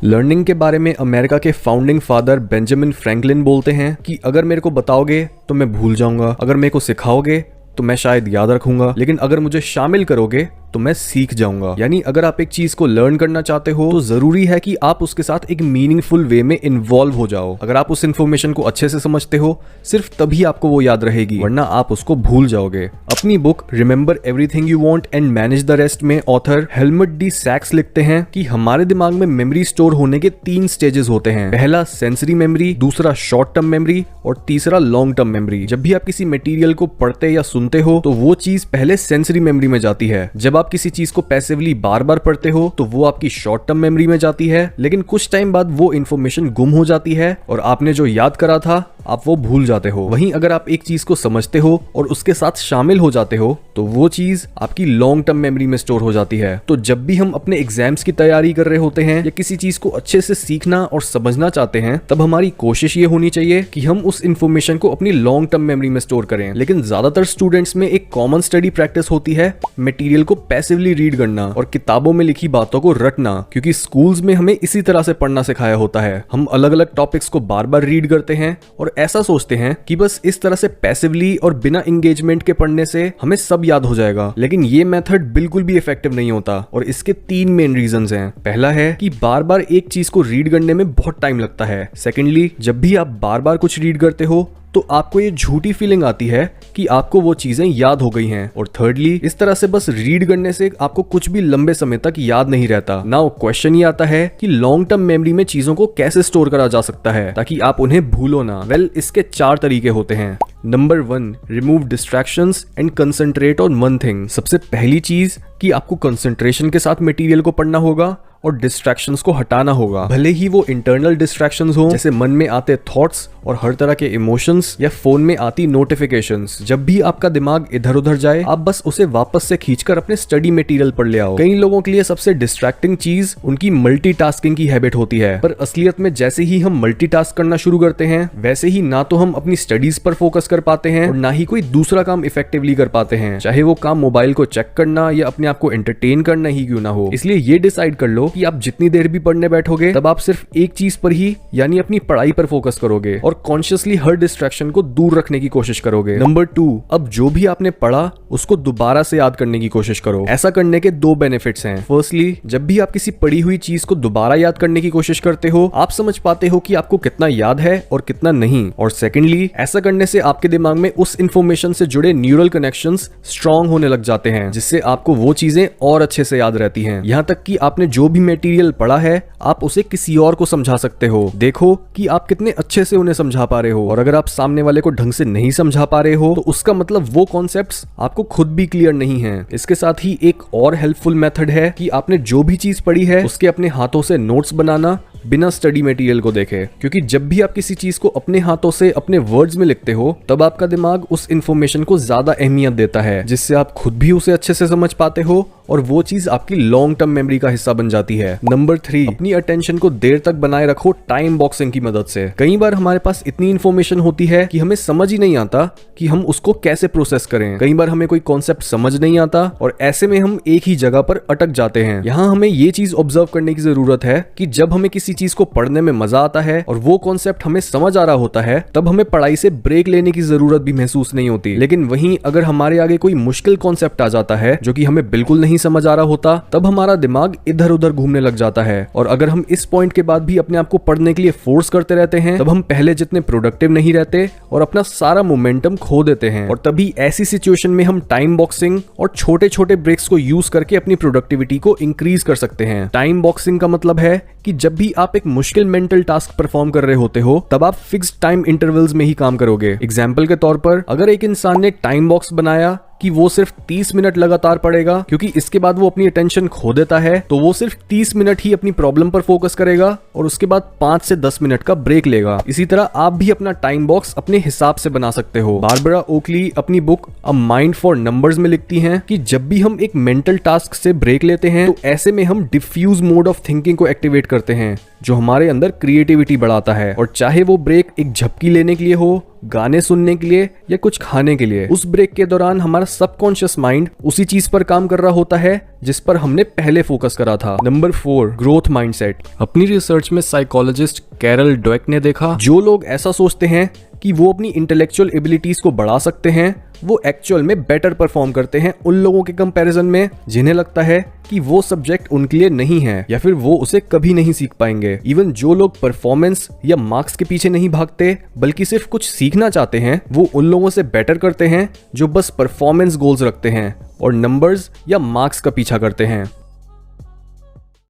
Learning के बारे में अमेरिका के फाउंडिंग फादर बेंजामिन फ्रैंकलिन बोलते हैं कि अगर मेरे को बताओगे तो मैं भूल जाऊंगा, अगर मेरे को सिखाओगे तो मैं शायद याद रखूंगा, लेकिन अगर मुझे शामिल करोगे तो मैं सीख जाऊंगा। यानी अगर आप एक चीज को लर्न करना चाहते हो तो जरूरी है कि आप उसके साथ एक मीनिंगफुल वे में इन्वॉल्व हो जाओ। अगर आप उस इन्फॉर्मेशन को अच्छे से समझते हो सिर्फ तभी आपको वो याद रहेगी, वरना आप उसको भूल जाओगे। अपनी book remember everything you want and manage the rest में ऑथर हेलमट डी सैक्स लिखते हैं कि हमारे दिमाग में मेमोरी स्टोर होने के 3 स्टेजेस होते हैं। पहला सेंसरी मेमोरी, दूसरा शॉर्ट टर्म मेमोरी और तीसरा लॉन्ग टर्म मेमोरी। जब भी आप किसी मटेरियल को पढ़ते या सुनते हो तो वो चीज पहले सेंसरी मेमोरी में जाती है। जब आप किसी चीज को पैसिवली बार बार पढ़ते हो तो वो आपकी शॉर्ट टर्म मेमोरी में जाती है, लेकिन कुछ टाइम बाद वो इन्फॉर्मेशन गुम हो जाती है और आपने जो याद करा था आप वो भूल जाते हो। वहीं अगर आप एक चीज को समझते हो और उसके साथ शामिल हो जाते हो तो वो चीज आपकी लॉन्ग टर्म मेमोरी में स्टोर हो जाती है। तो जब भी हम अपने एग्जाम्स की तैयारी कर रहे होते हैं या किसी चीज को अच्छे से सीखना और समझना चाहते हैं, तब हमारी कोशिश ये होनी चाहिए कि हम उस इन्फॉर्मेशन को अपनी लॉन्ग टर्म मेमोरी में स्टोर करें। लेकिन ज्यादातर स्टूडेंट्स में एक कॉमन स्टडी प्रैक्टिस होती है मटेरियल को पैसिवली रीड करना और किताबों में लिखी बातों को रटना, क्योंकि स्कूल्स में हमें इसी तरह से पढ़ना सिखाया होता है। हम अलग अलग टॉपिक्स को बार बार रीड करते हैं और ऐसा सोचते हैं कि बस इस तरह से पैसिवली और बिना एंगेजमेंट के पढ़ने से हमें सब याद हो जाएगा, लेकिन ये मेथड बिल्कुल भी इफेक्टिव नहीं होता और इसके 3 मेन रीजंस हैं। पहला है कि बार बार एक चीज को रीड करने में बहुत टाइम लगता है। सेकेंडली, जब भी आप बार बार कुछ रीड करते हो तो आपको ये झूठी फीलिंग आती है कि आपको वो चीजें याद हो गई हैं। और थर्डली, इस तरह से बस रीड करने से आपको कुछ भी लंबे समय तक याद नहीं रहता। नाउ क्वेश्चन ये आता है कि लॉन्ग टर्म मेमोरी में चीजों को कैसे स्टोर करा जा सकता है ताकि आप उन्हें भूलो ना। वेल, इसके 4 तरीके होते हैं। Number 1, remove distractions and concentrate on one thing. सबसे पहली चीज कि आपको कंसंट्रेशन के साथ मटेरियल को पढ़ना होगा और डिस्ट्रैक्शंस को हटाना होगा। भले ही वो इंटरनल डिस्ट्रैक्शंस हो, जैसे मन में आते थॉट्स और हर तरह के इमोशंस या फोन में आती नोटिफिकेशंस। जब भी आपका दिमाग इधर उधर जाए आप बस उसे वापस से खींचकर अपने स्टडी मटेरियल पर ले आओ। कई लोगों के लिए सबसे डिस्ट्रैक्टिंग चीज उनकी मल्टीटास्किंग की हैबिट होती है, पर असलियत में जैसे ही हम मल्टीटास्क करना शुरू करते हैं वैसे ही ना तो हम अपनी स्टडीज पर फोकस कर पाते हैं और ना ही कोई दूसरा काम इफेक्टिवली कर पाते हैं, चाहे वो काम मोबाइल को चेक करना या अपने आप को एंटरटेन करना ही क्यों ना हो। इसलिए ये डिसाइड कर लो कि आप जितनी देर भी पढ़ने बैठोगे तब आप सिर्फ एक चीज पर ही यानी अपनी पढ़ाई पर फोकस करोगे और कॉन्शियसली हर डिस्ट्रैक्शन को दूर रखने की कोशिश करोगे। नंबर 2, अब जो भी आपने पढ़ा उसको दोबारा से याद करने की कोशिश करो। ऐसा करने के 2 बेनिफिट्स हैं। फर्स्टली, जब भी आप किसी पढ़ी हुई चीज को दोबारा याद करने की कोशिश करते हो आप समझ पाते हो कि आपको कितना याद है और कितना नहीं। और सेकेंडली, ऐसा करने से आपके दिमाग में उस इंफॉर्मेशन से जुड़े न्यूरल कनेक्शंस स्ट्रांग होने लग जाते हैं, जिससे आपको वो चीजें और अच्छे से याद रहती हैं। यहाँ तक कि आपने जो भी मटेरियल पढ़ा है आप उसे किसी और को समझा सकते हो। देखो कि आप कितने अच्छे से उन्हें समझा पा रहे हो, और अगर आप सामने वाले को ढंग से नहीं समझा पा रहे हो तो उसका मतलब वो कॉन्सेप्ट्स आपको खुद भी क्लियर नहीं है। इसके साथ ही एक और हेल्पफुल मेथड है कि आपने जो भी चीज पढ़ी है उसके अपने हाथों से नोट्स बनाना बिना स्टडी मटेरियल को देखे, क्योंकि जब भी आप किसी चीज को अपने हाथों से अपने वर्ड्स में लिखते हो तब आपका दिमाग उस इंफॉर्मेशन को ज्यादा अहमियत देता है, जिससे आप खुद भी उसे अच्छे से समझ पाते हो और वो चीज आपकी लॉन्ग टर्म मेमोरी का हिस्सा बन जाती है। नंबर 3, अपनी अटेंशन को देर तक बनाए रखो टाइम बॉक्सिंग की मदद से। कई बार हमारे पास इतनी इंफॉर्मेशन होती है कि हमें समझ ही नहीं आता कि हम उसको कैसे प्रोसेस करें। कई बार हमें कोई कॉन्सेप्ट समझ नहीं आता और ऐसे में हम एक ही जगह पर अटक जाते हैं। यहाँ हमें ये चीज ऑब्जर्व करने की जरूरत है कि जब हमें किसी चीज को पढ़ने में मजा आता है और वो कॉन्सेप्ट हमें समझ आ रहा होता है तब हमें पढ़ाई से ब्रेक लेने की जरूरत भी महसूस नहीं होती। लेकिन वहीं अगर हमारे आगे कोई मुश्किल कॉन्सेप्ट आ जाता है जो कि हमें बिल्कुल नहीं समझ आ रहा होता तब हमारा दिमाग इधर उधर घूमने लग जाता है, और अगर हम इस पॉइंट के बाद भी अपने आप को पढ़ने के लिए फोर्स करते रहते हैं तब हम पहले जितने प्रोडक्टिव नहीं रहते और अपना सारा मोमेंटम खो देते हैं। और तभी ऐसी सिचुएशन में हम टाइम बॉक्सिंग और छोटे छोटे ब्रेक्स को यूज करके अपनी प्रोडक्टिविटी को इंक्रीज कर सकते हैं। टाइम बॉक्सिंग का मतलब है कि जब भी आप एक मुश्किल मेंटल टास्क परफॉर्म कर रहे होते हो तब आप फिक्स्ड टाइम इंटरवल्स में ही काम करोगे। एग्जाम्पल के तौर पर, अगर एक इंसान ने टाइम बॉक्स बनाया कि वो सिर्फ 30 मिनट लगातार पढ़ेगा क्योंकि इसके बाद वो अपनी अटेंशन खो देता है, तो वो सिर्फ 30 मिनट ही अपनी प्रॉब्लम पर फोकस करेगा और उसके बाद 5 से 10 मिनट का ब्रेक लेगा। इसी तरह आप भी अपना टाइम बॉक्स अपने हिसाब से बना सकते हो। बारबरा ओकली अपनी book a mind for numbers में लिखती हैं कि जब भी हम एक मेंटल टास्क से ब्रेक लेते हैं तो ऐसे में हम डिफ्यूज मोड ऑफ थिंकिंग को एक्टिवेट करते हैं जो हमारे अंदर क्रिएटिविटी बढ़ाता है। और चाहे वो ब्रेक एक झपकी लेने के लिए हो गाने सुनने के लिए या कुछ खाने के लिए। उस ब्रेक के दौरान हमारा सबकॉन्शियस माइंड उसी चीज पर काम कर रहा होता है जिस पर हमने पहले फोकस करा था। Number 4, growth mindset. अपनी रिसर्च में साइकोलॉजिस्ट कैरल ड्वेक ने देखा जो लोग ऐसा सोचते हैं कि वो अपनी इंटेलेक्चुअल एबिलिटीज को बढ़ा सकते हैं, वो एक्चुअल में बेटर परफॉर्म करते हैं उन लोगों के कंपैरिजन में जिन्हें लगता है कि वो सब्जेक्ट उनके लिए नहीं है या फिर वो उसे कभी नहीं सीख पाएंगे। इवन जो लोग परफॉर्मेंस या मार्क्स के पीछे नहीं भागते बल्कि सिर्फ कुछ सीखना चाहते हैं, वो उन लोगों से बेटर करते हैं जो बस परफॉर्मेंस गोल्स रखते हैं और नंबर्स या मार्क्स का पीछा करते हैं।